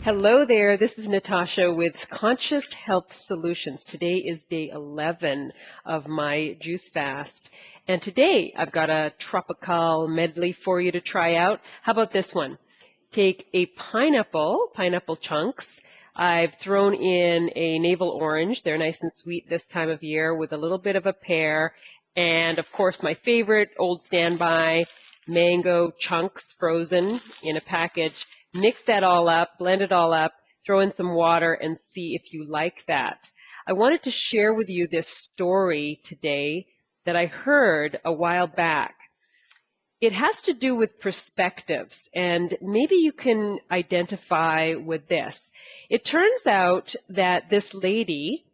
Hello there, this is Natasha with Conscious Health Solutions. Today is day 11 of my juice fast. And today I've got a tropical medley for you to try out. How about this one? Take a pineapple chunks. I've thrown in a navel orange. They're nice and sweet this time of year with a little bit of a pear. And of course my favorite old standby, mango chunks frozen in a package. Mix that all up, blend it all up, throw in some water, and see if you like that. I wanted to share with you this story today that I heard a while back. It has to do with perspectives, and maybe you can identify with this. It turns out that this lady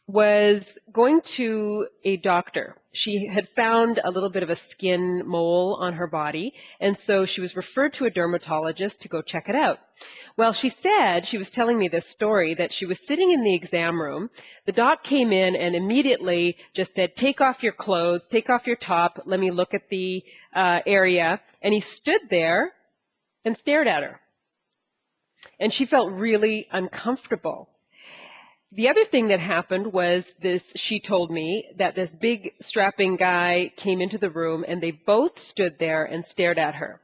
was going to a doctor. She had found a little bit of a skin mole on her body, and so she was referred to a dermatologist to go check it out. Well, she said, she was telling me this story, that she was sitting in the exam room. The doc came in and immediately just said, take off your clothes, take off your top, let me look at the area. And he stood there and stared at her. And she felt really uncomfortable. The other thing that happened was this, she told me that this big strapping guy came into the room and they both stood there and stared at her.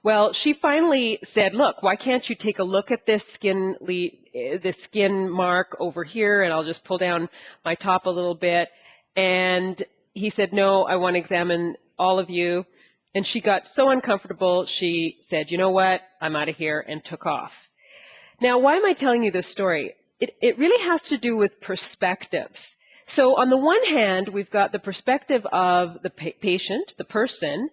Well, she finally said, look, why can't you take a look at this skin mark over here, and I'll just pull down my top a little bit. And he said, no, I want to examine all of you. And she got so uncomfortable, she said, you know what, I'm out of here, and took off. Now, why am I telling you this story? It really has to do with perspectives. So on the one hand, we've got the perspective of the patient, the person,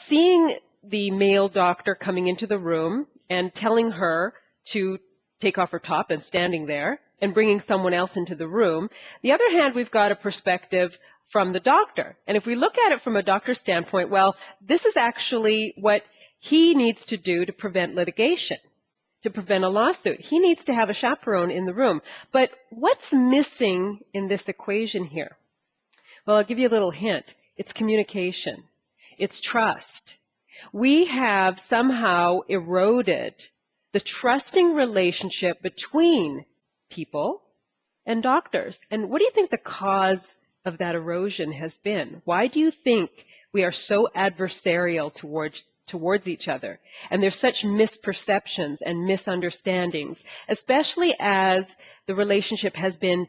seeing the male doctor coming into the room and telling her to take off her top and standing there and bringing someone else into the room. The other hand, we've got a perspective from the doctor. And if we look at it from a doctor's standpoint, well, this is actually what he needs to do to prevent litigation, to prevent a lawsuit. He needs to have a chaperone in the room. But what's missing in this equation here? Well, I'll give you a little hint. It's communication. It's trust. We have somehow eroded the trusting relationship between people and doctors. And what do you think the cause of that erosion has been? Why do you think we are so adversarial towards each other? And there's such misperceptions and misunderstandings, especially as the relationship has been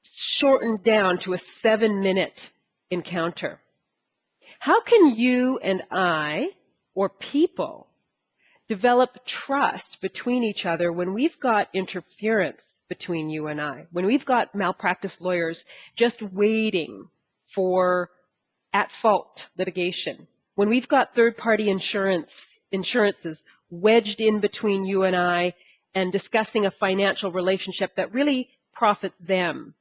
shortened down to a 7-minute encounter. How can you and I, or people, develop trust between each other when we've got interference between you and I, when we've got malpractice lawyers just waiting for at-fault litigation, when we've got third-party insurances wedged in between you and I and discussing a financial relationship that really profits them?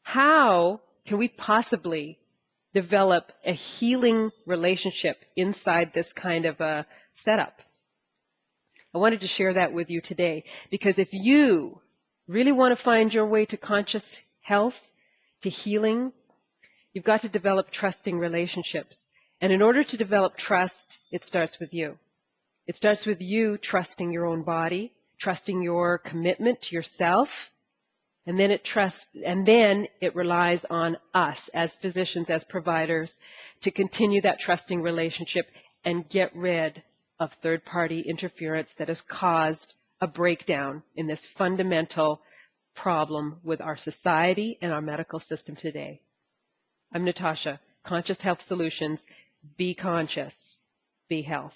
How can we possibly develop a healing relationship inside this kind of a setup? I wanted to share that with you today because if you really want to find your way to conscious health, to healing, you've got to develop trusting relationships. And in order to develop trust, it starts with you. It starts with you trusting your own body, trusting your commitment to yourself, and then it relies on us as physicians, as providers, to continue that trusting relationship and get rid of third-party interference that has caused a breakdown in this fundamental problem with our society and our medical system today. I'm Natasha, Conscious Health Solutions. Be conscious. Be health.